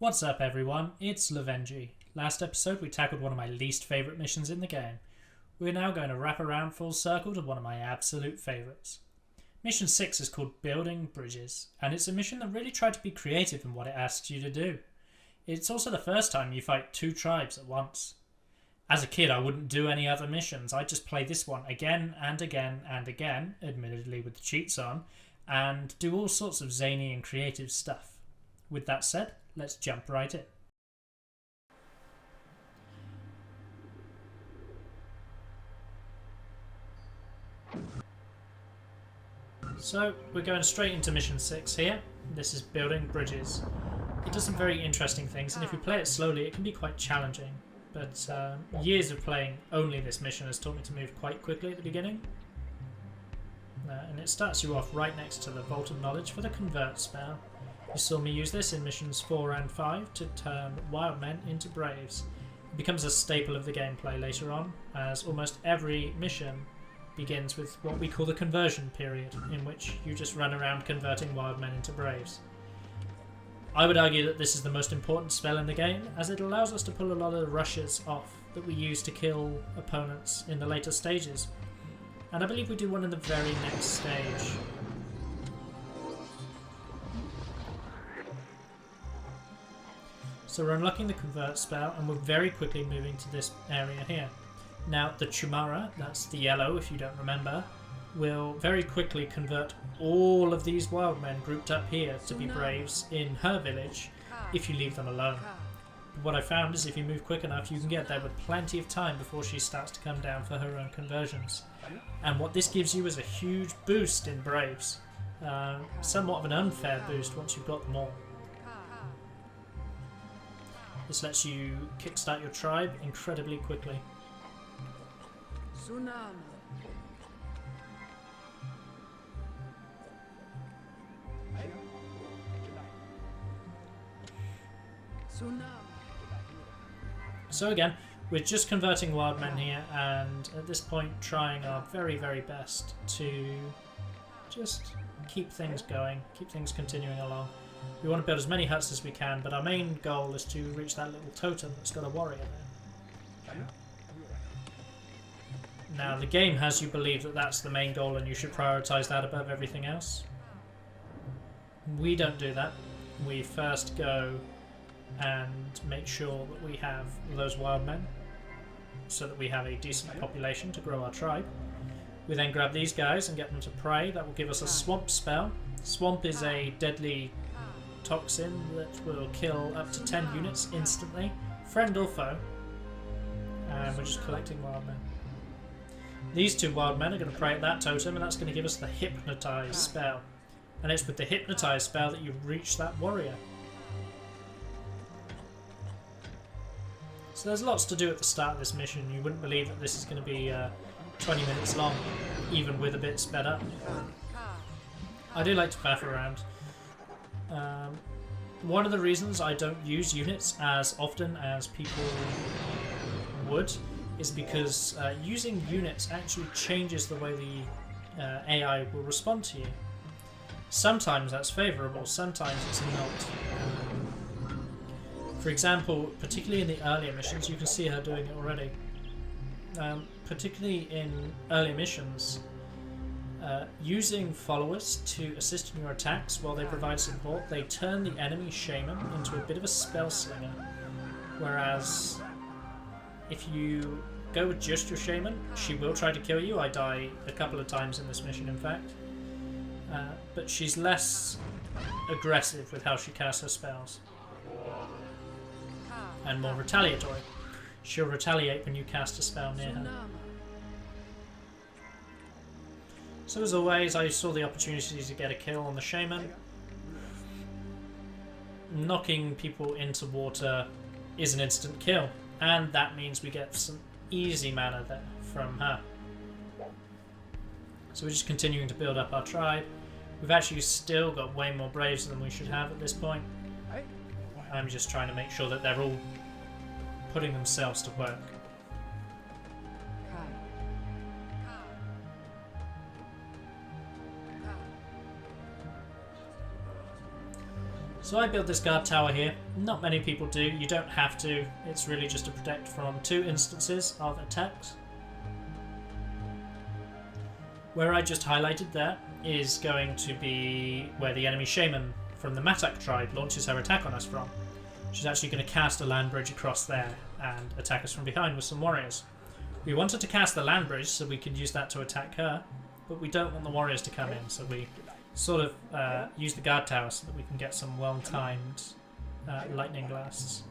What's up everyone, it's Lovenji. Last episode we tackled one of my least favourite missions in the game. We're now going to wrap around full circle to one of my absolute favourites. Mission 6 is called Building Bridges, and it's a mission that really tried to be creative in what it asks you to do. It's also the first time you fight two tribes at once. As a kid I wouldn't do any other missions, I'd just play this one again and again and again, admittedly with the cheats on, and do all sorts of zany and creative stuff. With that said, let's jump right in. So we're going straight into mission 6 here. This is Building Bridges. It does some very interesting things, and if you play it slowly it can be quite challenging. But years of playing only this mission has taught me to move quite quickly at the beginning. And it starts you off right next to the Vault of Knowledge for the Convert spell. You saw me use this in missions 4 and 5 to turn wild men into braves. It becomes a staple of the gameplay later on, as almost every mission begins with what we call the conversion period, in which you just run around converting wild men into braves. I would argue that this is the most important spell in the game, as it allows us to pull a lot of the rushes off that we use to kill opponents in the later stages. And I believe we do one in the very next stage. So we're unlocking the Convert spell, and we're very quickly moving to this area here. Now the Chumara, that's the yellow if you don't remember, will very quickly convert all of these wild men grouped up here to be braves in her village if you leave them alone. But what I found is if you move quick enough you can get there with plenty of time before she starts to come down for her own conversions. And what this gives you is a huge boost in braves. Somewhat of an unfair boost once you've got them all. This lets you kickstart your tribe incredibly quickly. So again, we're just converting wild men here, and at this point trying our very best to just keep things going, keep things continuing along. We want to build as many huts as we can, but our main goal is to reach that little totem that's got a warrior there. Now the game has you believe that that's the main goal and you should prioritise that above everything else. We don't do that. We first go and make sure that we have those wild men so that we have a decent population to grow our tribe. We then grab these guys and get them to pray. That will give us a swamp spell. Swamp is a deadly toxin that will kill up to 10 units instantly, friend or foe. And we're just collecting wild men. These two wild men are going to pray at that totem, and that's going to give us the Hypnotise spell. And it's with the Hypnotise spell that you reach that warrior. So there's lots to do at the start of this mission. You wouldn't believe that this is going to be 20 minutes long, even with a bit sped up. I do like to faff around. One of the reasons I don't use units as often as people would is because using units actually changes the way the AI will respond to you. Sometimes that's favourable, sometimes it's not. For example, particularly in the earlier missions, you can see her doing it already. Particularly in earlier missions, using followers to assist in your attacks while they provide support, they turn the enemy shaman into a bit of a spell slinger. Whereas if you go with just your shaman, she will try to kill you. I die a couple of times in this mission, in fact. But she's less aggressive with how she casts her spells. And more retaliatory. She'll retaliate when you cast a spell near her. So as always, I saw the opportunity to get a kill on the shaman. Knocking people into water is an instant kill, and that means we get some easy mana there from her. So we're just continuing to build up our tribe. We've actually still got way more braves than we should have at this point. I'm just trying to make sure that they're all putting themselves to work. So I built this guard tower here. Not many people do. You don't have to. It's really just to protect from 2 instances of attacks. Where I just highlighted there is going to be where the enemy shaman from the Matak tribe launches her attack on us from. She's actually going to cast a land bridge across there and attack us from behind with some warriors. We wanted to cast the land bridge so we can use that to attack her, but we don't want the warriors to come in, so we sort of use the guard tower so that we can get some well-timed lightning blasts.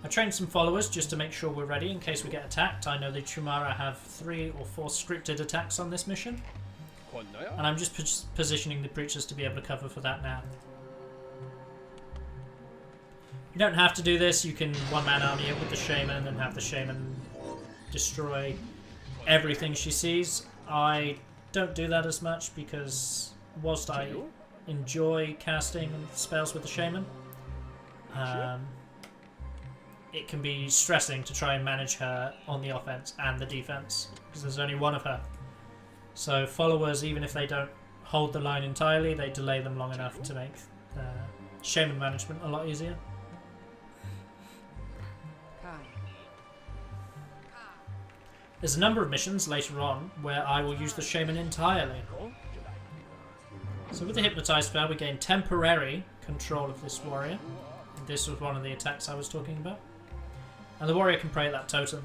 I trained some followers just to make sure we're ready in case we get attacked. I know the Chumara have 3 or 4 scripted attacks on this mission, and I'm just positioning the preachers to be able to cover for that now. You don't have to do this. You can one-man army it with the shaman and have the shaman destroy everything she sees. I don't do that as much because whilst I enjoy casting spells with the shaman, it can be stressing to try and manage her on the offense and the defense because there's only one of her. So followers, even if they don't hold the line entirely, they delay them long enough to make shaman management a lot easier. There's a number of missions later on where I will use the shaman entirely. So with the hypnotise spell we gain temporary control of this warrior. This was one of the attacks I was talking about. And the warrior can pray at that totem.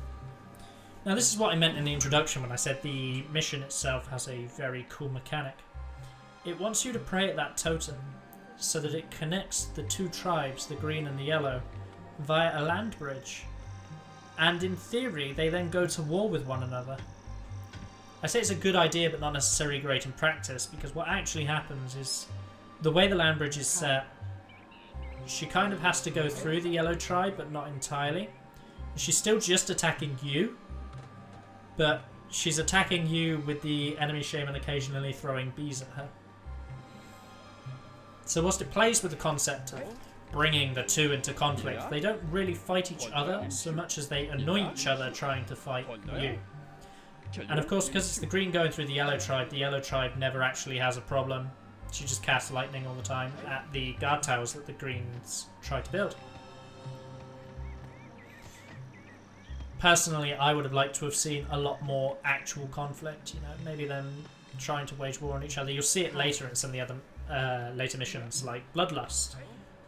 Now this is what I meant in the introduction when I said the mission itself has a very cool mechanic. It wants you to pray at that totem so that it connects the 2 tribes, the green and the yellow, via a land bridge. And in theory, they then go to war with one another. I say it's a good idea, but not necessarily great in practice, because what actually happens is the way the land bridge is set, she kind of has to go through the yellow tribe, but not entirely. She's still just attacking you, but she's attacking you with the enemy shaman occasionally throwing bees at her. So whilst it plays with the concept of bringing the 2 into conflict, they don't really fight each other so much as they annoy each other trying to fight you. And of course, because it's the green going through the yellow tribe never actually has a problem. She just casts lightning all the time at the guard towers that the greens try to build. Personally, I would have liked to have seen a lot more actual conflict, you know, maybe them trying to wage war on each other. You'll see it later in some of the other later missions like Bloodlust,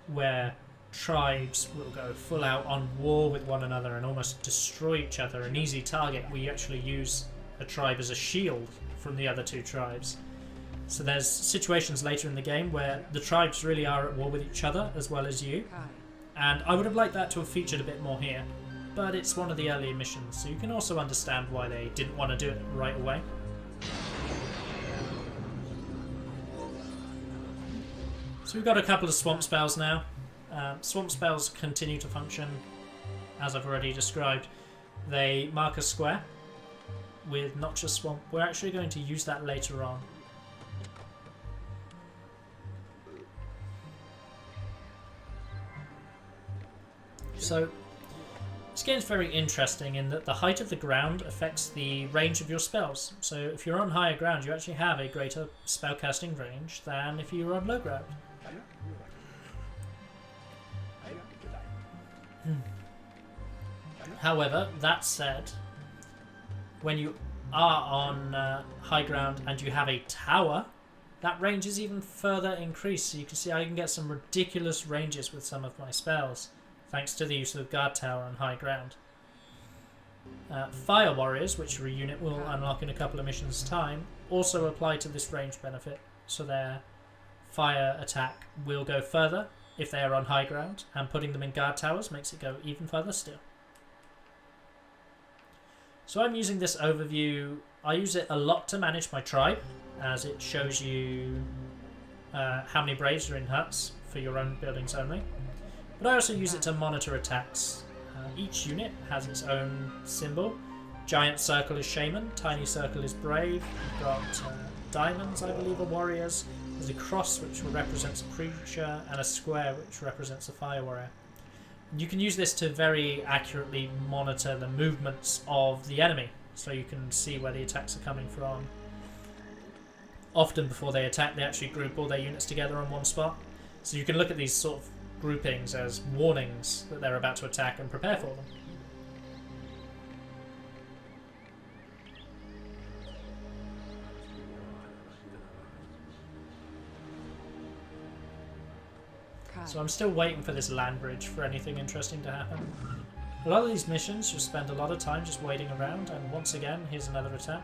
where tribes will go full out on war with one another and almost destroy each other. An easy target where you actually use a tribe as a shield from the other 2 tribes. So there's situations later in the game where the tribes really are at war with each other as well as you, and I would have liked that to have featured a bit more here, but it's one of the earlier missions, so you can also understand why they didn't want to do it right away. So we've got a couple of swamp spells now. Swamp spells continue to function as I've already described. They mark a square with Noxious Swamp. We're actually going to use that later on. So this game's very interesting in that the height of the ground affects the range of your spells. So if you're on higher ground, you actually have a greater spellcasting range than if you were on low ground. However, that said, when you are on high ground and you have a tower, that range is even further increased. So you can see I can get some ridiculous ranges with some of my spells, thanks to the use of guard tower on high ground. Fire warriors, which a unit will unlock in a couple of missions' time, also apply to this range benefit, so their fire attack will go further if they are on high ground, and putting them in guard towers makes it go even further still. So I'm using this overview. I use it a lot to manage my tribe, as it shows you how many braves are in huts for your own buildings only. But I also use it to monitor attacks. Each unit has its own symbol. Giant circle is shaman, tiny circle is brave. You've got diamonds, I believe, are warriors. There's a cross which represents a preacher, and a square which represents a fire warrior. You can use this to very accurately monitor the movements of the enemy, so you can see where the attacks are coming from. often before they attack, they actually group all their units together on one spot. So you can look at these sort of groupings as warnings that they're about to attack and prepare for them. So I'm still waiting for this land bridge for anything interesting to happen. A lot of these missions just spend a lot of time just waiting around, and once again, here's another attack.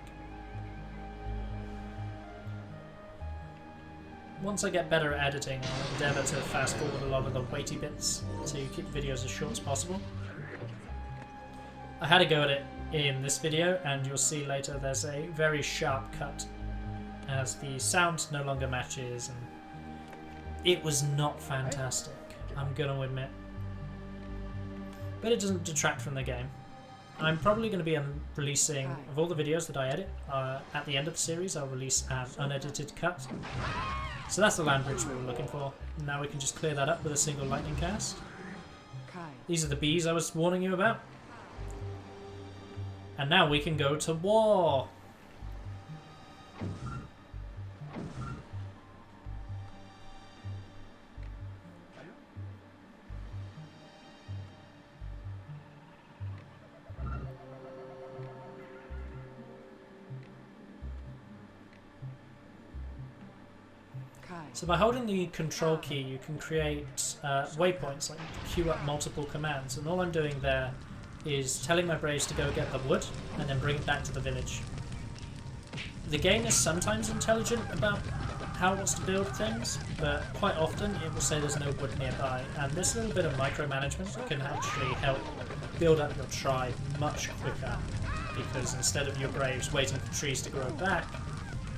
Once I get better at editing, I'll endeavour to fast forward a lot of the weighty bits to keep videos as short as possible. I had a go at it in this video, and you'll see later there's a very sharp cut as the sound no longer matches, and it was not fantastic, I'm gonna admit. But it doesn't detract from the game. I'm probably going to be releasing, of all the videos that I edit, at the end of the series I'll release an unedited cut. So that's the land bridge we were looking for. Now we can just clear that up with a single lightning cast. These are the bees I was warning you about. And now we can go to war! So by holding the control key you can create waypoints, like queue up multiple commands, and all I'm doing there is telling my braves to go get the wood and then bring it back to the village. The game is sometimes intelligent about how it wants to build things, but quite often it will say there's no wood nearby, and this little bit of micromanagement can actually help build up your tribe much quicker, because instead of your braves waiting for trees to grow back,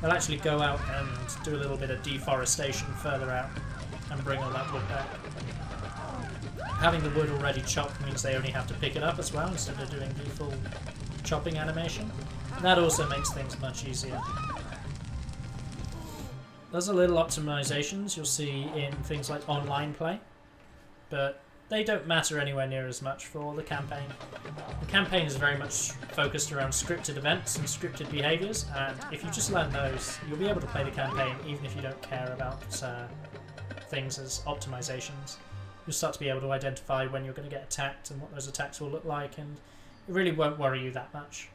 they'll actually go out and do a little bit of deforestation further out and bring all that wood back. Having the wood already chopped means they only have to pick it up as well instead of doing the full chopping animation. That also makes things much easier. There's a little optimizations you'll see in things like online play, but they don't matter anywhere near as much for the campaign. The campaign is very much focused around scripted events and scripted behaviours, and if you just learn those, you'll be able to play the campaign even if you don't care about things as optimizations. You'll start to be able to identify when you're going to get attacked and what those attacks will look like, and it really won't worry you that much.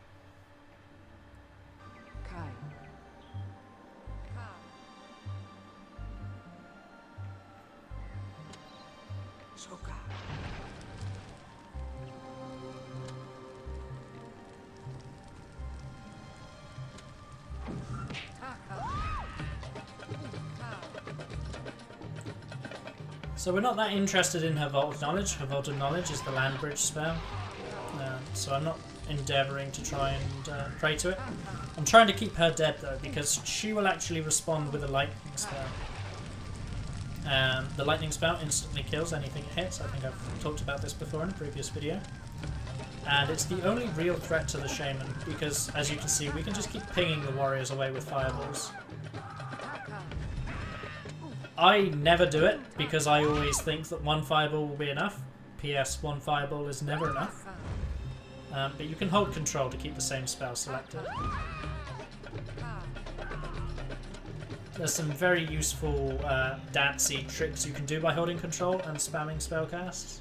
So we're not that interested in her Vault of Knowledge. Her Vault of Knowledge is the land bridge spell. So I'm not endeavouring to try and pray to it. I'm trying to keep her dead though, because she will actually respond with a lightning spell. The lightning spell instantly kills anything it hits. I think I've talked about this before in a previous video. And it's the only real threat to the shaman, because as you can see we can just keep pinging the warriors away with fireballs. I never do it because I always think that one fireball will be enough. PS, one fireball is never enough. But you can hold control to keep the same spell selected. There's some very useful dancey tricks you can do by holding control and spamming spellcasts.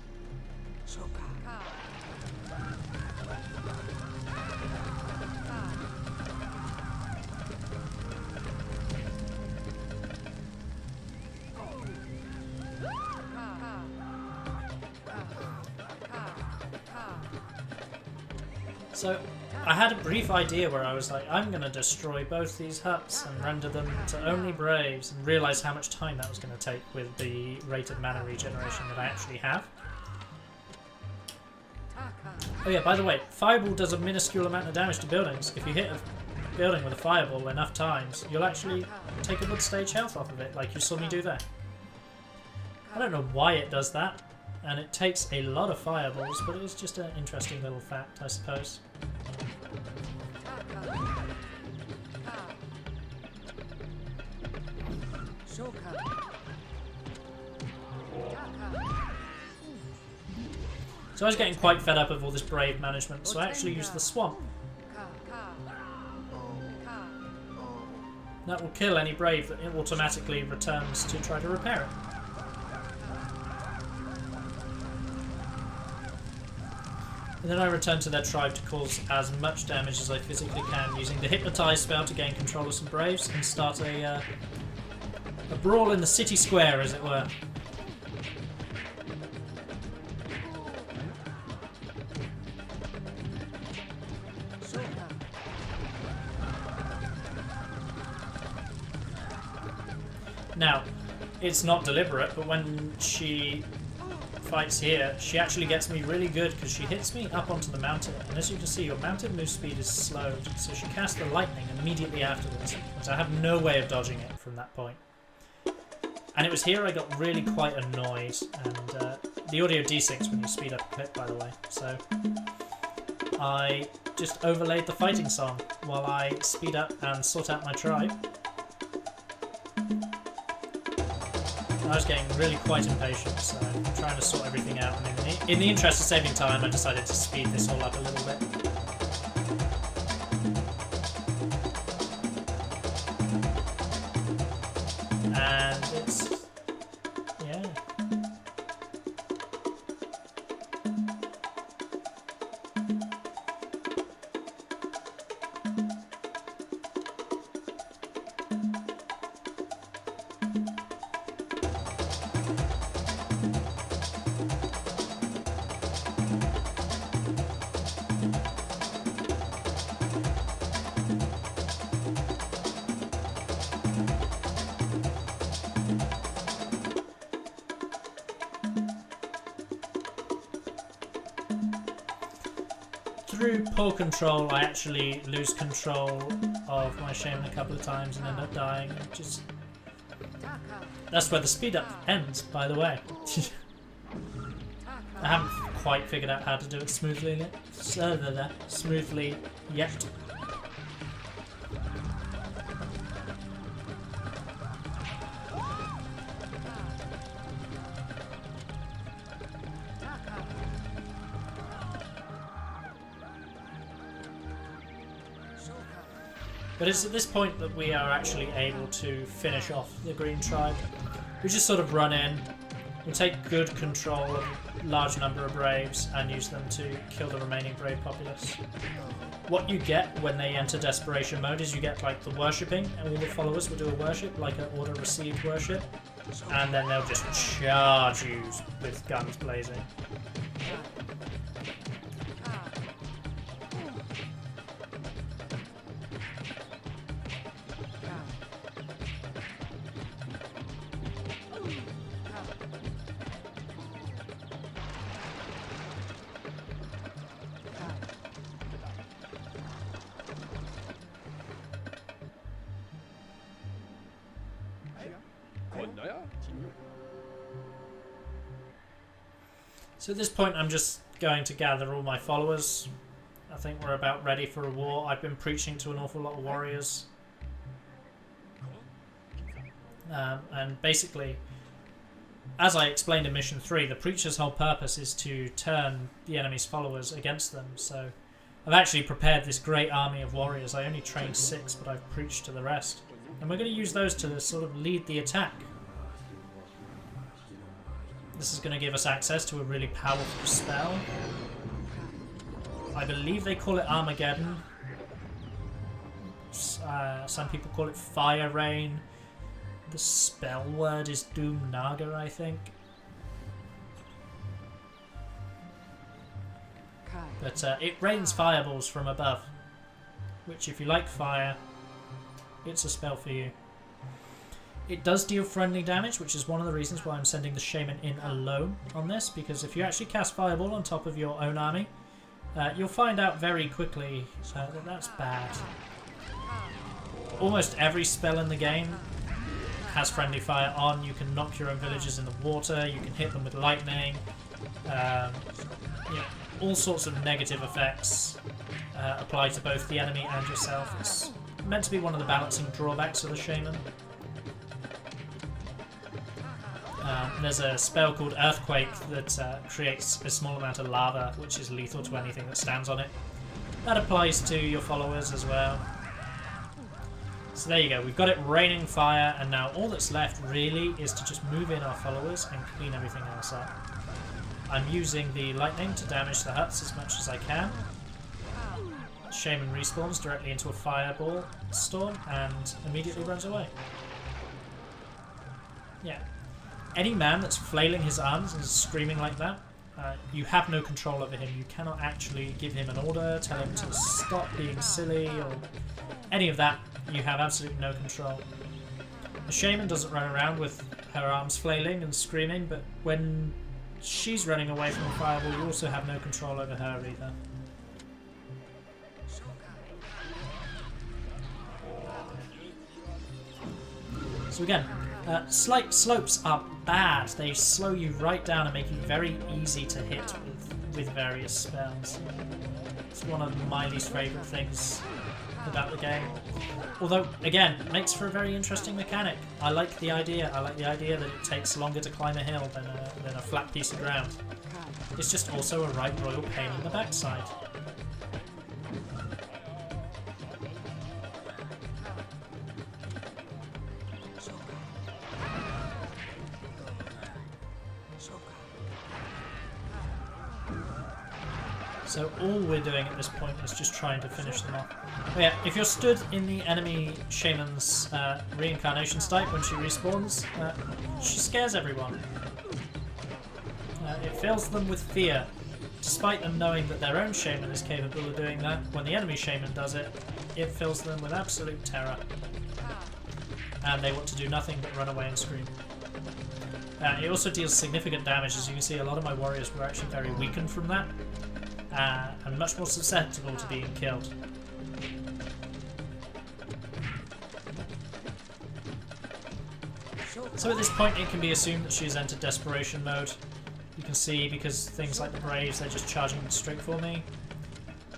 So I had a brief idea where I was like, I'm going to destroy both these huts and render them to only braves, and realise how much time that was going to take with the rate of mana regeneration that I actually have. Oh yeah, by the way, Fireball does a minuscule amount of damage to buildings. If you hit a building with a Fireball enough times, you'll actually take a good stage health off of it, like you saw me do there. I don't know why it does that, and it takes a lot of Fireballs, but it's just an interesting little fact, I suppose. So I was getting quite fed up of all this brave management, so I actually used the swamp. That will kill any brave that it automatically returns to try to repair it. And then I return to their tribe to cause as much damage as I physically can, using the Hypnotise spell to gain control of some braves and start a brawl in the city square, as it were. Now, it's not deliberate, but when she fights here, she actually gets me really good because she hits me up onto the mountain, and as you can see, your mountain move speed is slowed, so she casts the lightning immediately afterwards, so I have no way of dodging it from that point. And it was here I got really quite annoyed, and the audio desyncs when you speed up a clip, by the way, so I just overlaid the fighting song while I speed up and sort out my tribe. I was getting really quite impatient, so I'm trying to sort everything out, and in the interest of saving time I decided to speed this all up a little bit. And it's... yeah. Through poor control, I actually lose control of my shaman a couple of times and end up dying. Just that's where the speed up ends, by the way. I haven't quite figured out how to do it smoothly yet. But it's at this point that we are actually able to finish off the green tribe. We just sort of run in, we take good control of a large number of braves and use them to kill the remaining brave populace. What you get when they enter desperation mode is you get like the worshipping, and all the followers will do a worship, like an order received worship, and then they'll just charge you with guns blazing. So at this point I'm just going to gather all my followers. I think we're about ready for a war. I've been preaching to an awful lot of warriors. And basically, as I explained in Mission 3, the preacher's whole purpose is to turn the enemy's followers against them. So I've actually prepared this great army of warriors. I only trained 6, but I've preached to the rest. And we're going to use those to sort of lead the attack. This is going to give us access to a really powerful spell. I believe they call it Armageddon. Some people call it Fire Rain. The spell word is Doom Naga, I think. But it rains fireballs from above, which if you like fire, it's a spell for you. It does deal friendly damage, which is one of the reasons why I'm sending the Shaman in alone on this, because if you actually cast Fireball on top of your own army, you'll find out very quickly that that's bad. Almost every spell in the game has friendly fire on. You can knock your own villagers in the water, you can hit them with lightning, all sorts of negative effects apply to both the enemy and yourself. It's meant to be one of the balancing drawbacks of the Shaman. There's a spell called Earthquake that creates a small amount of lava, which is lethal to anything that stands on it. That applies to your followers as well. So there you go, we've got it raining fire, and now all that's left really is to just move in our followers and clean everything else up. I'm using the lightning to damage the huts as much as I can. Shaman respawns directly into a fireball storm and immediately runs away. Yeah. Any man that's flailing his arms and screaming like that, you have no control over him. You cannot actually give him an order, tell him to stop being silly, or any of that. You have absolutely no control. The shaman doesn't run around with her arms flailing and screaming, but when she's running away from a fireball, you also have no control over her either. So again, slight slopes are bad. They slow you right down and make you very easy to hit with various spells. It's one of my least favourite things about the game. Although, again, it makes for a very interesting mechanic. I like the idea. I like the idea that it takes longer to climb a hill than a flat piece of ground. It's just also a right royal pain in the backside. So all we're doing at this point is just trying to finish them off. But yeah, if you're stood in the enemy shaman's reincarnation state when she respawns, she scares everyone. It fills them with fear, despite them knowing that their own shaman is capable of doing that. When the enemy shaman does it, it fills them with absolute terror. And they want to do nothing but run away and scream. It also deals significant damage. As you can see, a lot of my warriors were actually very weakened from that. And much more susceptible to being killed. So at this point it can be assumed that she's entered desperation mode. You can see, because things like the Braves, they're just charging straight for me.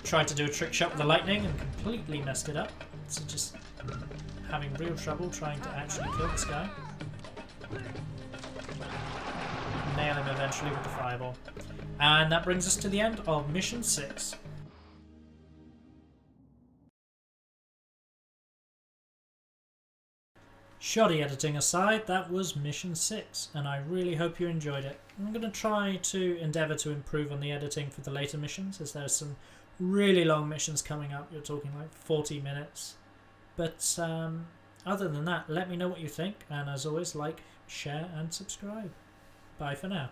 Tried to do a trick shot with the lightning and completely messed it up. So just having real trouble trying to actually kill this guy. Nail him eventually with the fireball. And that brings us to the end of Mission 6. Shoddy editing aside, that was Mission 6, and I really hope you enjoyed it. I'm going to try to endeavour to improve on the editing for the later missions, as there's some really long missions coming up. You're talking like 40 minutes. But other than that, let me know what you think, and as always, like, share and subscribe. Bye for now.